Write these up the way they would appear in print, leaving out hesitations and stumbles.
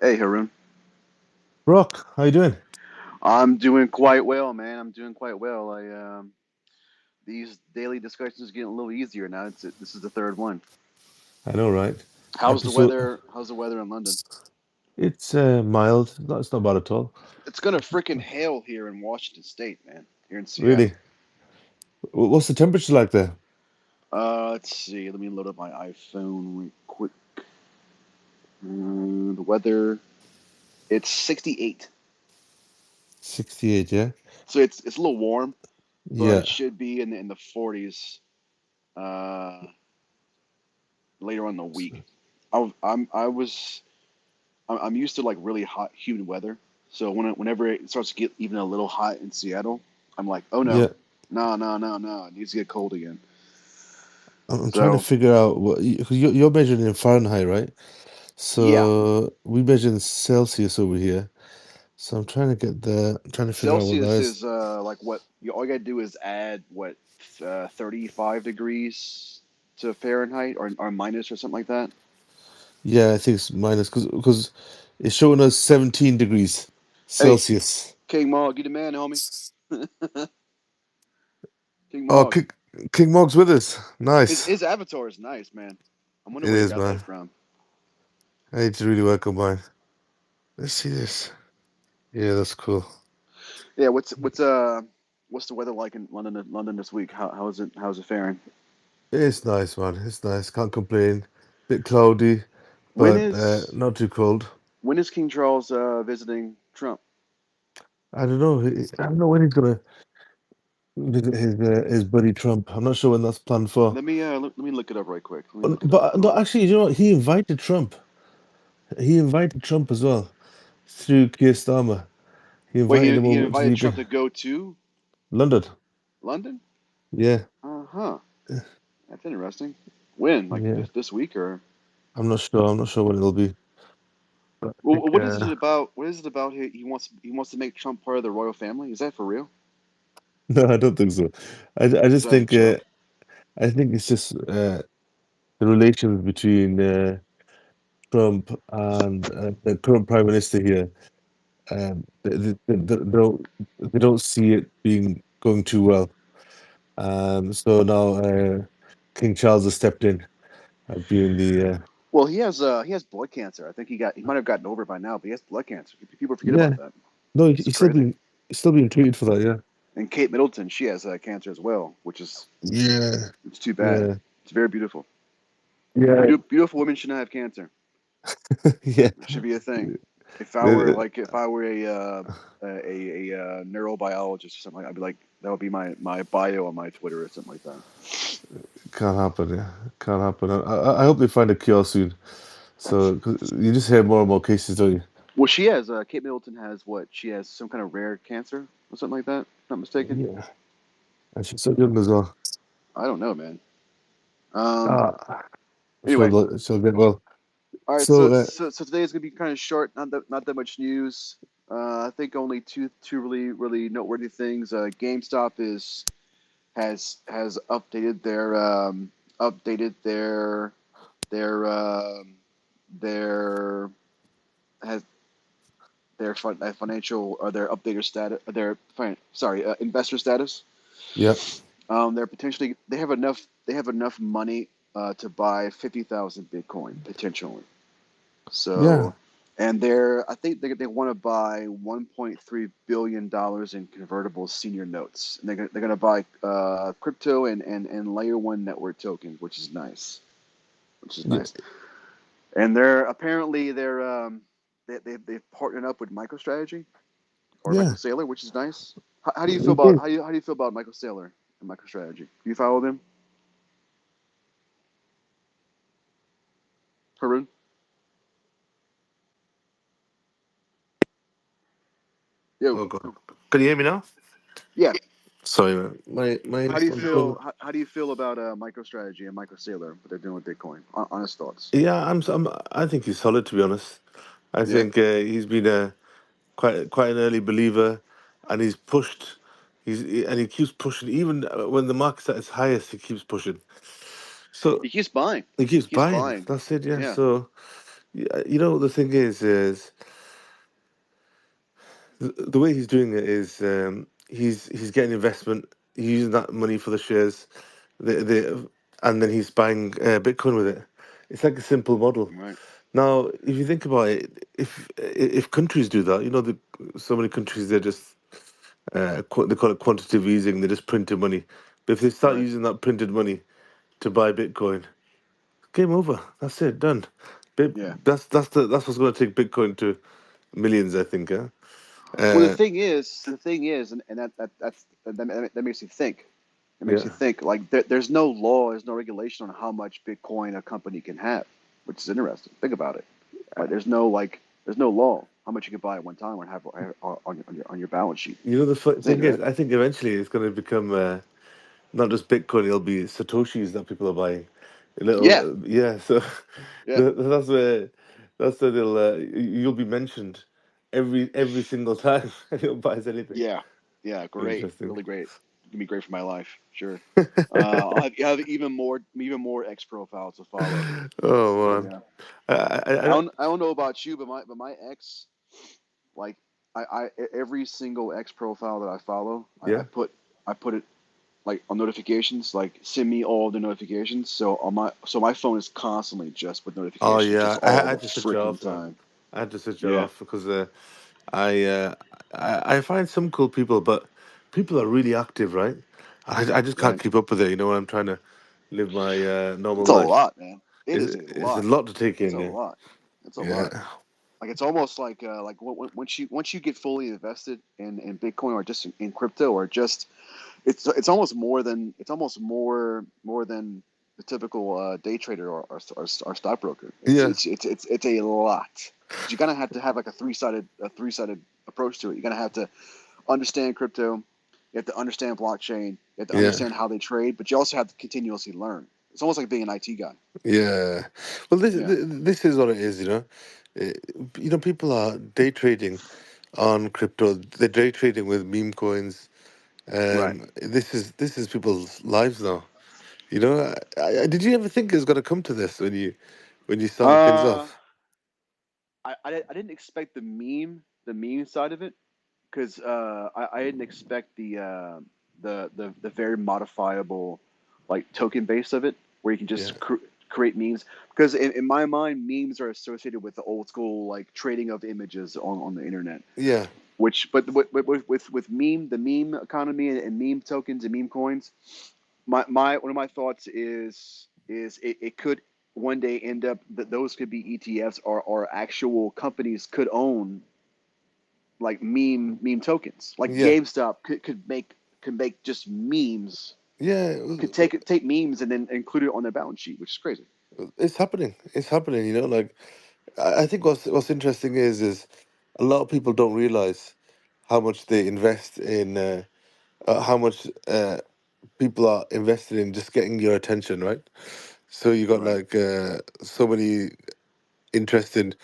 Hey, Haroon. Rock, how you doing? I'm doing quite well, man. I'm doing quite well. These daily discussions are getting a little easier now. This is the third one. I know, right? How's the Episode. weather? How's the weather in London? It's mild. It's not bad at all. It's gonna freaking hail here in Washington State, man. Here in Seattle. Really. What's the temperature like there? Let's see. Let me load up my iPhone real quick. The weather. It's 68, 68, yeah? so it's a little warm, but it Yeah. should be in the 40s. Uh, Later on in the week. I was I'm used to like really hot, humid weather. So whenever it starts to get even a little hot in Seattle, I'm like, oh no, Yeah. no, no, no, no, it needs to get cold again. I'm trying to So figure out what 'cause you're measuring in Fahrenheit, right? yeah, So we measure in Celsius over here. So I'm trying to figure out what that Celsius is. is like what you all you gotta do is add what 35 degrees to Fahrenheit or minus or something like that. Yeah, I think it's minus because it's showing us 17 degrees Hey, Celsius. King Mog, you the man, homie. King Oh, Mog. King Mog's with us. His Nice. his avatar is nice, man. I wonder It where he is, got that man. from. I need to really work on mine. Let's see this. Yeah, that's cool. Yeah, what's the weather like in London this week? How's it faring? It's nice, man. It's nice. Can't complain. Bit cloudy, When but is not too cold. when is King Charles visiting Trump? I don't know. I don't know when he's gonna visit his buddy Trump. I'm not sure when that's planned for. Let me look it up right quick. Let me look it up. But Hold no, on. actually, you know what? He invited Trump. He invited Trump as well through Keir Starmer. He Wait, invited he him he over to the invited Trump UK, to go to London. London? Yeah, Uh-huh. That's interesting. When? Like yeah. this week or I'm not sure. I'm not sure when it'll be. But I well, think. what is it about? What is it about he wants to make Trump part of the royal family? Is that for real? No, I don't think so. I Is just that a think. joke? I think it's just the relations between Trump and the current prime minister here. They don't see it being going too well. So now King Charles has stepped in, being the Well, he has blood cancer. I think he might have gotten over it by now, but he has blood cancer. People forget yeah. about that. No, This is crazy. he's still being treated for that. Yeah, And Kate Middleton, she has cancer as well, which is yeah, it's too bad. yeah, It's very beautiful. yeah, Beautiful women should not have cancer. yeah. It should be a thing. The- If I were a neurobiologist or something, I'd be like that would be my bio on my Twitter or something like that. Can't happen. Yeah, can't happen. I hope they find a cure soon. So 'cause you just hear more and more cases, don't you? Well, she has Kate Middleton has what? She has some kind of rare cancer or something like that. If I'm not mistaken. Yeah, and she's so young as well. I don't know, man. Um. Ah, Anyway, she'll get well. all right. So So today is gonna be kind of short. Not that much news. I think only two really noteworthy things. GameStop has updated their their has their financial or their updater status investor status. yeah, They have enough money to buy 50,000 Bitcoin potentially. yeah, So, and I think they want to buy 1.3 billion dollars in convertible senior notes, and they're going to buy crypto and layer one network tokens, which is nice, which is yeah, nice. And they've partnered up with MicroStrategy or Michael yeah. Saylor, which is nice. How do you feel We about did. how do you feel about Michael Saylor and MicroStrategy? Do you follow them, Haroon? Yo, Oh God, can you hear me now? yeah. Sorry, man. My How do you headphones feel? don't. How do you feel about MicroStrategy and Michael Saylor? What they're doing with Bitcoin? Honest thoughts. Yeah, I think he's solid, to be honest. I Yeah. think he's been quite an early believer, and he's pushed. And he keeps pushing, even when the market's at its highest. He keeps pushing. So He keeps buying. he He keeps keeps buying. buying. That's it. Yeah. Yeah. So You know, the thing is the way he's doing it is he's getting investment, he's using that money for the shares, and then he's buying Bitcoin with it. It's like a simple model. Right. Now, if you think about it, if countries do that, you know, so many countries they're just they call it quantitative easing. They just printing money. But if they start Right. using that printed money to buy Bitcoin, game over. That's it, done. Yeah. That's what's going to take Bitcoin to millions, I think. Yeah. Well, Uh, the thing is, and that makes you think. It makes you yeah. think. Like there's no law, there's no regulation on how much Bitcoin a company can have, which is interesting. Think about it. Like there's no law how much you can buy at one time and have on your balance sheet. You know, the Think thing of is, it. I think eventually it's going to become not just Bitcoin; it'll be Satoshis that people are buying. A little, Yeah. yeah. So Yeah. that's where you'll be mentioned every single time anyone buys anything. Yeah. Yeah. Great. Interesting. Really great. Gonna be great for my life. Sure. I'll have even more X profiles to follow. Oh But man, yeah. I I don't know about you, but my ex, like every single X profile that I follow, yeah. I put it like on notifications, like send me all the notifications. So my phone is constantly just with Oh notifications, just yeah, all I the had to switch it freaking off, man. time. I had to switch it Yeah, off because I, uh, I find some cool people, but people are really active, right? I just can't right. keep up with it. You know, when I'm trying to live my normal It's a life, lot, man. It is a it's a lot. lot to take It's in. a Yeah, lot. It's a lot. yeah, Like it's almost like once you get fully invested in Bitcoin or just in crypto or just it's almost more than the typical day trader or stockbroker. yeah, It's a lot because you're gonna have to have like a three sided approach to it. You're gonna have to understand crypto, you have to understand blockchain, you have to yeah, understand how they trade, but you also have to continuously learn. It's almost like being an IT guy. yeah. Well, Yeah, this is what it is. Uh, people are day trading on crypto. They're day trading with meme coins. right. This is people's lives now. You know, did you ever think it was going to come to this when you started things Uh, off? I didn't expect the meme side of it because I didn't expect the very modifiable like token base of it where you can Yeah, just create memes because in my mind memes are associated with the old school like trading of images on the internet yeah, which but with meme the meme economy and meme tokens and meme coins my one of my thoughts is it could one day end up that those could be ETFs or actual companies could own like meme tokens. Like yeah, GameStop could make just memes. yeah. Could take memes and then include it on their balance sheet, which is crazy. It's happening. It's happening. Like I think what's interesting is a lot of people don't realize how much they invest in how much people are invested in just getting your attention, right? So you got Right. like so many interested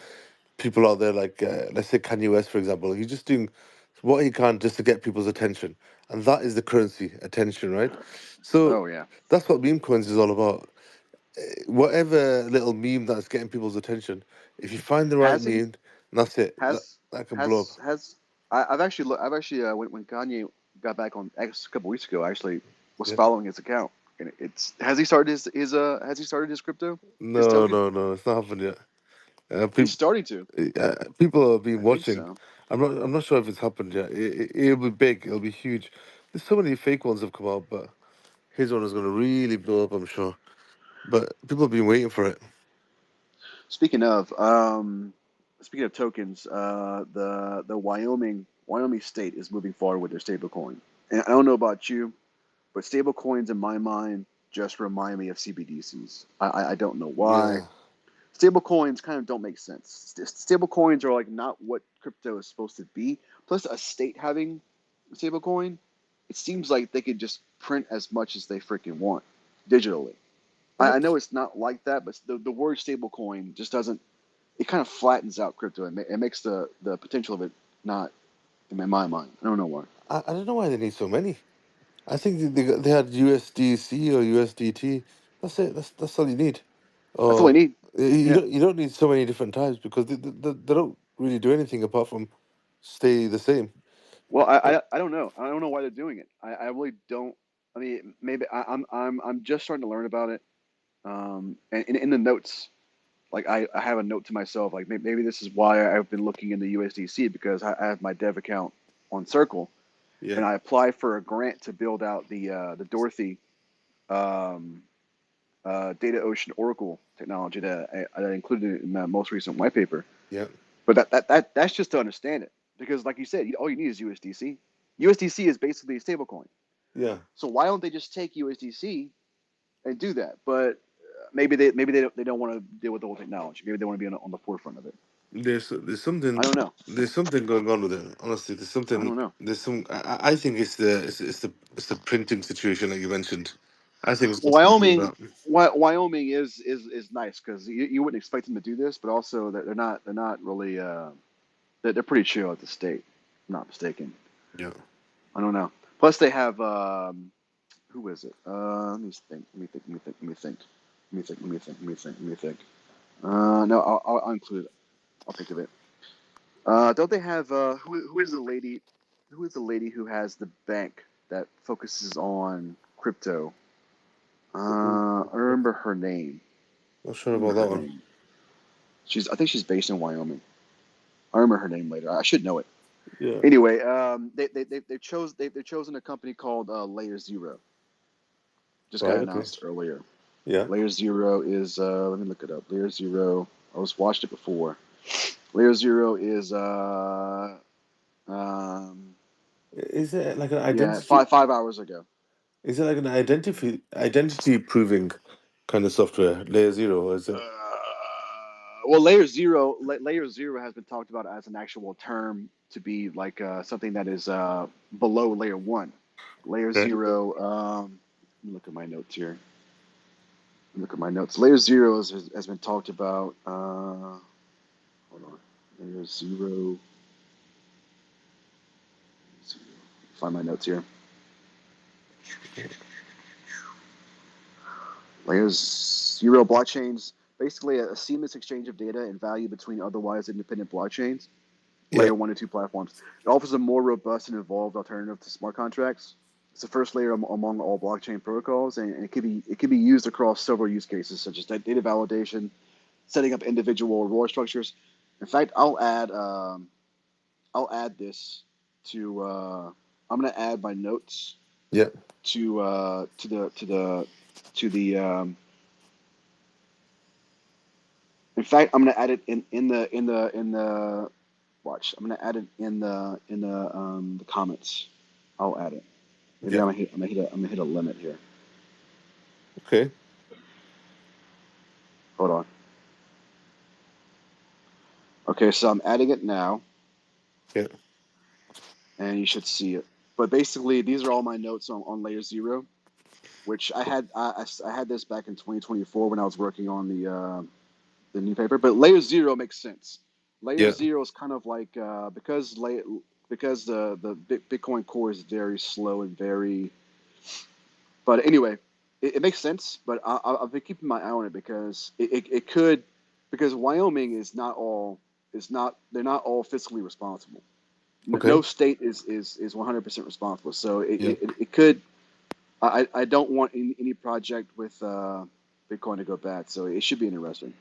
people out there, like let's say Kanye West, for example. He's just doing what he can just to get people's attention, and that is the currency, attention, right? So Oh yeah. that's what meme coins is all about. Whatever little meme that's getting people's attention, if you find the right Has he? meme, that's it. That Has that can blow up. has I've actually when Kanye got back on X a couple weeks ago, I actually was Yeah. following his account, and it's has he started his has he started his crypto his No, token? no, no, it's not happened yet. He's People, starting to. people have been I think watching. so. I'm not sure if it's happened yet. It'll be big. It'll be huge. There's so many fake ones have come out, but his one is going to really blow up, I'm sure. But people have been waiting for it. Speaking of speaking of tokens, the Wyoming state is moving forward with their stablecoin. And I don't know about you, but stablecoins in my mind just remind me of CBDCs. I don't know why. Yeah, Stablecoins kind of don't make sense. Stablecoins are like not what crypto is supposed to be. Plus, a state having a stablecoin, it seems like they could just print as much as they freaking want digitally. I what? know it's not like that, but the word stablecoin just doesn't. It kind of flattens out crypto. It makes the potential of it not in my mind. I don't know why. I don't know why they need so many. I think they had USDC or USDT. That's it. That's all you need. That's all I Or need. You Yeah. don't need so many different types because they don't really do anything apart from stay the same. Well, Uh, I don't know. I don't know why they're doing it. I really don't. I mean, maybe I'm just starting to learn about it. And in the notes, like I have a note to myself, like maybe this is why I've been looking into USDC because I have my dev account on Circle, yeah, and I applied for a grant to build out the Dorothy um, Data Ocean Oracle technology that I included in my most recent white paper. yeah, But that's just to understand it because, like you said, all you need is USDC. USDC is basically a stablecoin. yeah. So why don't they just take USDC and do that? But maybe they don't want to deal with the whole technology. Maybe they want to be on the forefront of it. There's I don't know. something going on with it. Honestly, I don't know. there's some. I think it's the printing situation that you mentioned. I think it's Well, got something to do with that. Wyoming is nice because you wouldn't expect them to do this, but also that they're not really they're pretty chill at the state. If I'm not mistaken. Yeah. I don't know. Plus they have who is it? Let me think. Let me think. Let me think. Let me think. Let me think. Let me think. Let me think. Let me think. No, I'll include it. I'll think of it. Don't they have who is the lady? Who is the lady who has the bank that focuses on crypto? I remember her name. Not sure I about remember her that one. name. I think she's based in Wyoming. I remember her name later. I should know it. Yeah. Anyway, they've chosen a company called Layer Zero. Just got Right. Okay. announced earlier. Yeah. Layer Zero is let me look it up. Layer Zero. I was watched it before. Layer Zero is um Is it like an yeah identity? 5 hours ago. Is it like an identity proving kind of software? Layer zero, or is it? Well, Layer Zero has been talked about as an actual term to be like something that is below Layer One. Layer Okay. Zero. Let me look at my notes here. Look at my notes. Layer Zero has been talked about. Hold on. Layer Zero. Find my notes here. Layers Zero blockchains, basically a seamless exchange of data and value between otherwise independent blockchains. Yeah. Layer one and two platforms. It offers a more robust and evolved alternative to smart contracts. It's the first layer among all blockchain protocols, and it can be used across several use cases such as data validation, setting up individual reward structures. In fact, I'll add this to I'm gonna add my notes Yeah. to the in fact, I'm gonna add it in the watch. I'm gonna add it in the comments. I'll add it. Maybe Yeah. I'm gonna hit a limit here. Okay. Hold on. Okay, so I'm adding it now, Yeah. and you should see it. But basically, these are all my notes on Layer Zero, which I had this back in 2024 when I was working on the new paper. But Layer Zero makes sense. Layer Yeah. Zero is kind of like because the Bitcoin core is very slow and very. But anyway, it makes sense. But I've been keeping my eye on it because it could because Wyoming is not they're not all fiscally responsible. Okay. No state is 100% responsible. So Yeah. it could. I don't want any project with Bitcoin to go bad. So it should be interesting.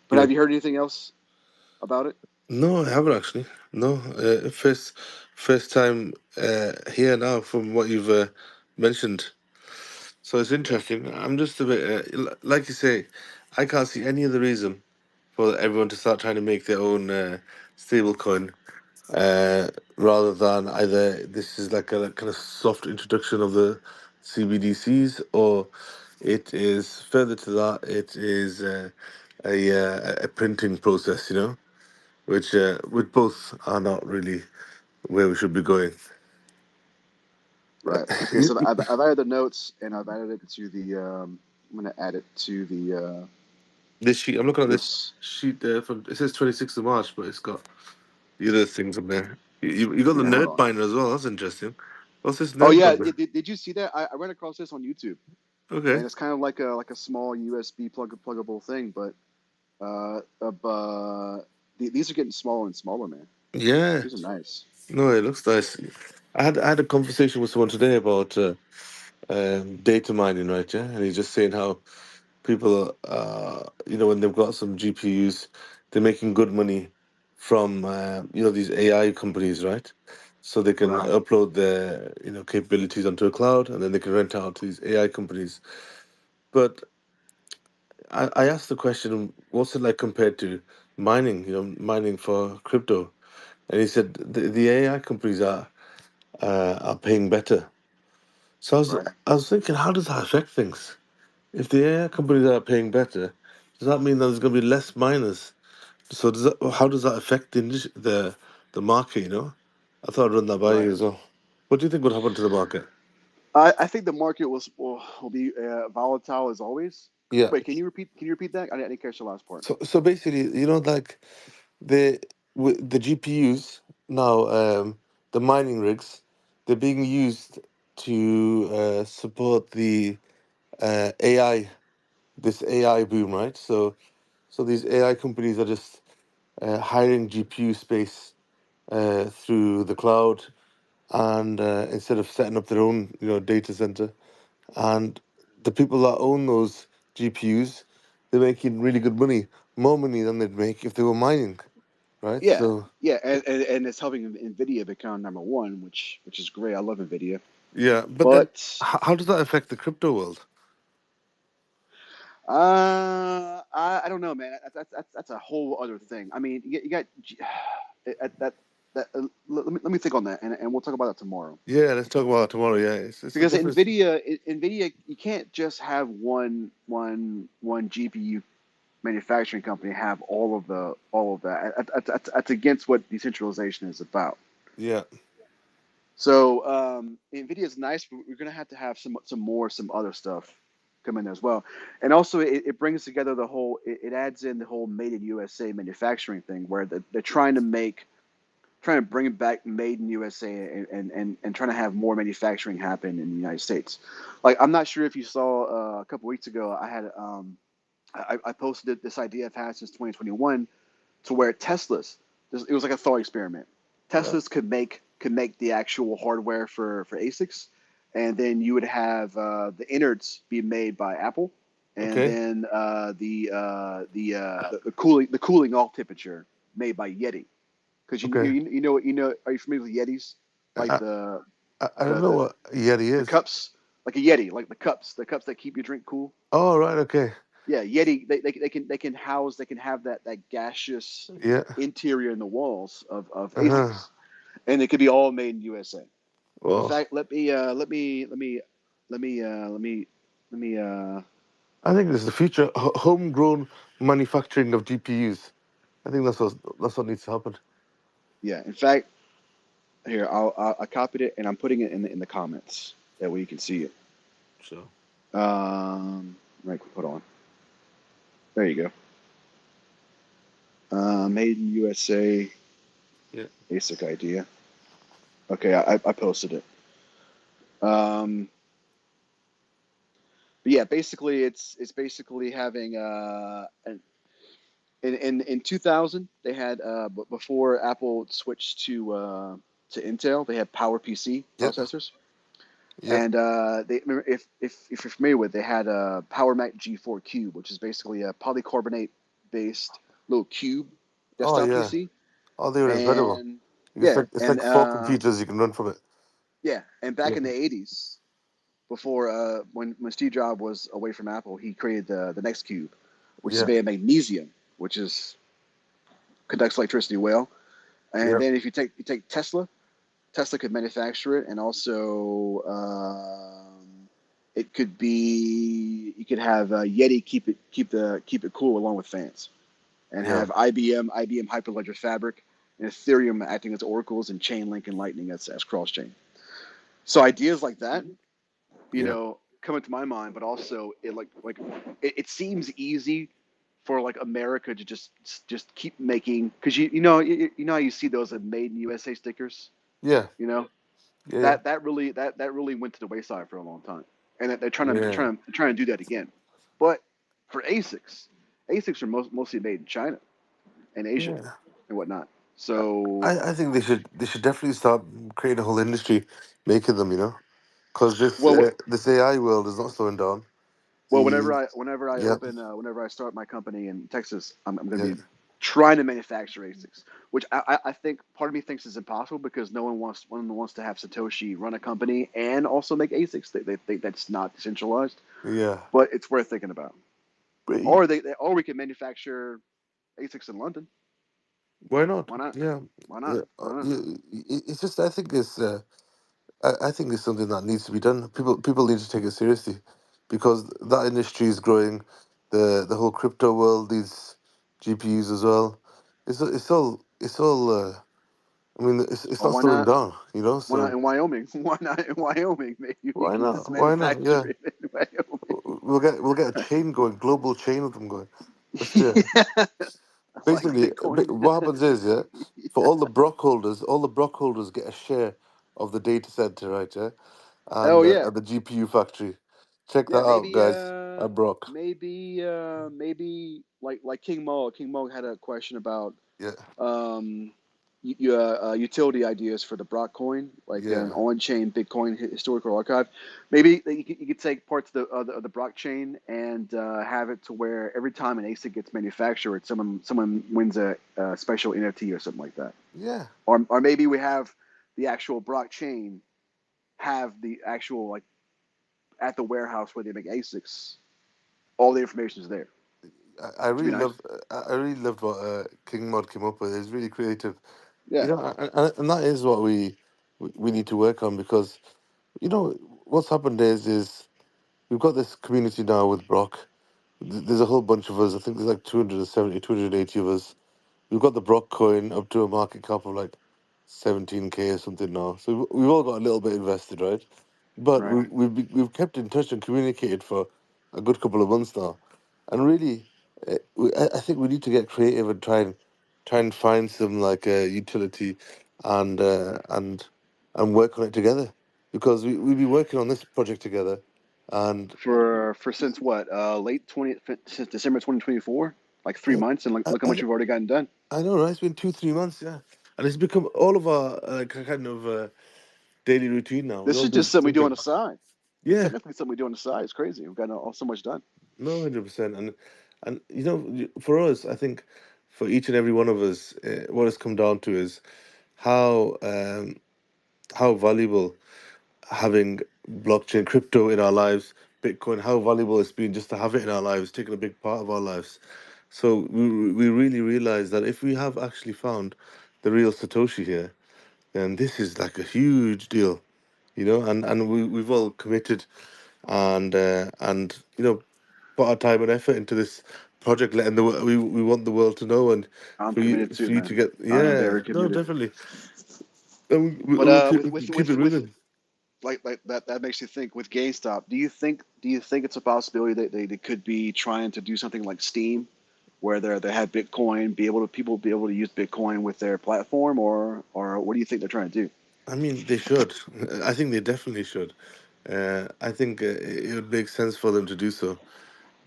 But Yeah. have you heard anything else about it? No, I haven't actually. No. First time here now from what you've mentioned. So it's Yeah. interesting. I'm just a bit like you say. I can't see any other reason for everyone to start trying to make their own stable coin rather than either this is like a kind of soft introduction of the CBDCs, or it is further to that. It is a printing process, which both are not really where we should be going. Right. Okay. So I've added the notes and I've added it to the. I'm gonna add it to the This sheet, I'm looking at this this. sheet there from it says 26th of March, but it's got the other things on there. You got the Yeah. Hold nerd on. binder as well. That's interesting. What's this Oh nerd yeah. binder? Did you see that? I ran across this on YouTube, Okay. and it's kind of like a small USB pluggable thing, but These are getting smaller and smaller, man. Yeah. These are nice. No, it looks nice. I had a conversation with someone today about data mining, right? Yeah, and he's just saying how people, when they've got some GPUs, they're making good money from these AI companies, right? So they can Right. upload their capabilities onto a cloud, and then they can rent out to these AI companies. But I asked the question, what's it like compared to mining? Mining for crypto, and he said the AI companies are paying better. So Right. I was thinking, how does that affect things? If the AI companies are paying better, does that mean that there's going to be less miners? So how does that affect the market? I thought I'd run that by Right. you as well. What do you think would happen to the market? I think the market will be volatile as always. Yeah. Wait, can you repeat that? I didn't catch the last part. So basically, like the with the GPUs now, the mining rigs, they're being used to support the AI, this AI boom, right? So these AI companies are just hiring GPU space through the cloud, and instead of setting up their own, data center, and the people that own those GPUs, they're making really good money, more money than they'd make if they were mining, right? Yeah, So yeah, and it's helping Nvidia become number one, which is great. I love Nvidia, yeah, but then but how does that affect the crypto world? I don't know, man. That's a whole other thing. I mean, you got that. Let me think on that, and we'll talk about that tomorrow. Yeah, let's talk about it tomorrow. Yeah, it's a Because difference. Nvidia, you can't just have one GPU manufacturing company have all of that. That's against what decentralization is about. Yeah, So Nvidia is nice, but we're gonna have to have some other stuff come in there as well. And also it brings together it adds in the whole made in USA manufacturing thing where they're trying to bring back made in USA and trying to have more manufacturing happen in the United States. Like I'm not sure if you saw a couple weeks ago, I posted this idea I've had since 2021 to where it was like a thought experiment. right. Teslas could make the actual hardware for ASICs, and then you would have the innards be made by Apple, and Okay, then the cooling off temperature made by Yeti. Because okay. are you familiar with Yetis? Like I, I don't the know the what Yeti the is. cups, like a Yeti, like the cups that keep your drink cool. Oh, right. Okay. Yeah, Yeti. They can have that gaseous Yeah. interior in the walls of Uh-huh. ASICs, and it could be all made in USA. In Well, fact, let me. I think this is the future. Homegrown manufacturing of GPUs. I think that's what needs to happen. Yeah. In fact, here I copied it and I'm putting it in the comments that way you can see it. So Right. Hold on. There you go. Made in USA yeah, ASIC idea. Okay, I posted it. Um, but yeah, basically it's basically having in 2000 they had before Apple switched to Intel, they had PowerPC yep, processors, yep. and they remember if you're familiar with it, they had a Power Mac G4 Cube, which is basically a polycarbonate based little cube Oh desktop yeah. PC, Oh, they were incredible. and It's yeah, like it's and like four computers you can run from it. yeah, and back Yeah, in the 80s, before when Steve Jobs was away from Apple, he created the next cube, which is yeah, made of magnesium, which is conducts electricity well. And yeah, then if you take Tesla could manufacture it, and also it could be you could have Yeti keep it cool along with fans, and yeah, have IBM Hyperledger Fabric, and Ethereum acting as oracles, and Chainlink and Lightning as cross chain. So ideas like that, yeah, come into my mind, but also it seems easy for like America to just keep making, because you know how you see those made in USA stickers, yeah, you know yeah, yeah, that really went to the wayside for a long time, and they're trying to yeah, trying to trying to do that again, but for ASICs. ASICs are mostly made in China and Asia Yeah. and whatnot. So, I think they should definitely start creating a whole industry making them, because well, this AI world is not slowing down. well, The Yeah, whenever I start my company in Texas, I'm going to yeah, be trying to manufacture ASICs, which I think part of me thinks is impossible because no one wants to have Satoshi run a company and also make ASICs. They think that's not decentralized, yeah. but it's worth thinking about. But Or we can manufacture ASICs in London. why not? Why not? Yeah, Why not? yeah. Why not? It's just I think it's something that needs to be done. People need to take it seriously because that industry is growing. The whole crypto world needs GPUs as well. It's all. I mean, it's Well, not slowing down, why not So in Wyoming? Why not in Wyoming? Maybe we why can just not? Why not? manufacture Yeah, it in Wyoming. we'll get a chain going, global chain of them going. Let's do it. Yeah, like Basically, Bitcoin. what happens is, yeah, for all the block holders get a share of the data center, right? Yeah, Oh yeah, and the GPU factory. Check yeah. that out, guys. At Brock. Maybe like King Mo. King Mo had a question about Yeah, um, utility ideas for the Brock coin, like an yeah, on-chain Bitcoin historical archive. Maybe you could take parts of the Brock chain and have it to where every time an ASIC gets manufactured, someone wins a special NFT or something like that. yeah. Or maybe we have the actual Brock chain have the actual like at the warehouse where they make ASICs. All the information is there. I Should be really nice. love. I really loved what King Mod came up with. It's really creative. Yeah, And that is what we need to work on because what's happened is we've got this community now with Brock. There's a whole bunch of us. I think there's like 270, 280 of us. We've got the Brock coin up to a market cap of like 17K or something now. So we've all got a little bit invested, right? But right. we've kept in touch and communicated for a good couple of months now, and really, I think we need to get creative and try and find some like utility, and uh, and and work on it together because we've been working on this project together, and For since what late 20 since December 2024, like 3 months, and I, look how I, much we've already gotten done. I know, right? It's been 2 3 months, yeah, and it's become all of our kind of daily routine now. We This all is do just something we do on something. the side. Yeah, Technically, something we do on the side. It's crazy. We've gotten so much done. no, 100%. And for us, I think for each and every one of us, what it's come down to is how how valuable having blockchain crypto in our lives, Bitcoin, how valuable it's been just to have it in our lives, taking a big part of our lives. So we really realize that if we have actually found the real Satoshi here, then this is like a huge deal, and we've all committed and put our time and effort into this project, letting we want the world to know, and I'm for you committed too, for you to man. get, I'm yeah, very no, committed. definitely, and But we keep it moving. like that makes you think. With GameStop, do you think it's a possibility that they could be trying to do something like Steam, where they have Bitcoin, people be able to use Bitcoin with their platform, or what do you think they're trying to do? I mean, they should. I think they definitely should. I think it would make sense for them to do so.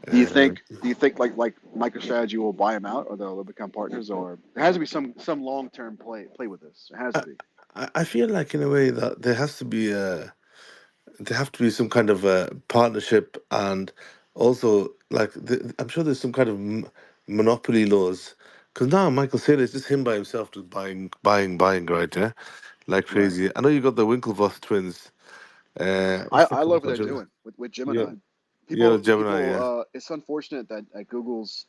Uh, Do you think like MicroStrategy will buy them out, or they'll become partners, or there has to be some long term play with this. There has I, to be. I feel like in a way that there have to be some kind of a partnership, and also like I'm sure there's some kind of monopoly laws because now Michael Saylor is just him by himself, just buying, right? Yeah, like Right. crazy. I know you got the Winklevoss twins. What's the I company love what called? they're doing with Yeah, Gemini. yeah, Gemini. Yeah, It's unfortunate that Google's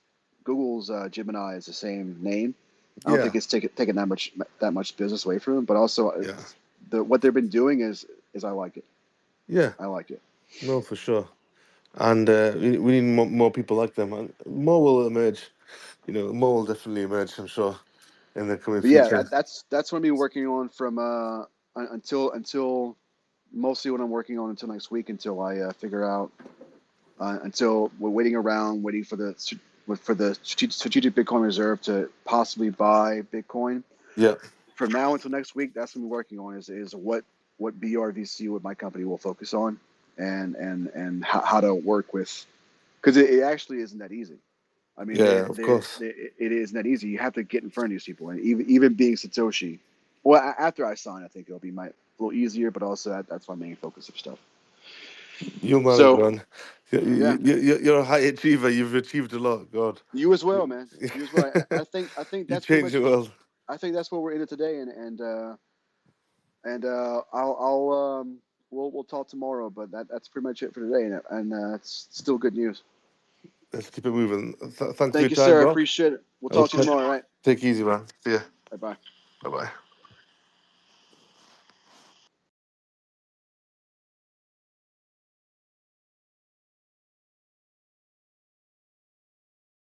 Gemini is the same name. I don't yeah, think it's taken that much business away from them, but also yeah, what they've been doing is I like it. yeah. I like it. No, for sure. And we need more people like them, and more will emerge. More will definitely emerge, I'm sure, in the coming But yeah, future. that's what I'm working on from until mostly what I'm working on until next week until I figure out until we're waiting around waiting for the strategic Bitcoin reserve to possibly buy Bitcoin. Yeah, From now until next week, that's what I'm working on is what BRVC, what my company will focus on, and how to work with, because it actually isn't that easy. I mean, Yeah, of course. it isn't that easy. You have to get in front of these people, and even being Satoshi. Well, after I sign, I think it'll be a little easier, but also that's my main focus of stuff. You man it, So man. yeah, You're a high achiever. You've achieved a lot. God, you as well, you, man. You as well. I think you that's pretty changed much. the world. I think that's what we're into today, and I'll we'll talk tomorrow, but that's pretty much it for today, and it's still good news. Let's keep it moving. Thanks for Thank your you, time, sir. I bro. appreciate it. We'll I'll talk to you tomorrow, all right? take it easy, man. See ya. Bye bye. Bye bye.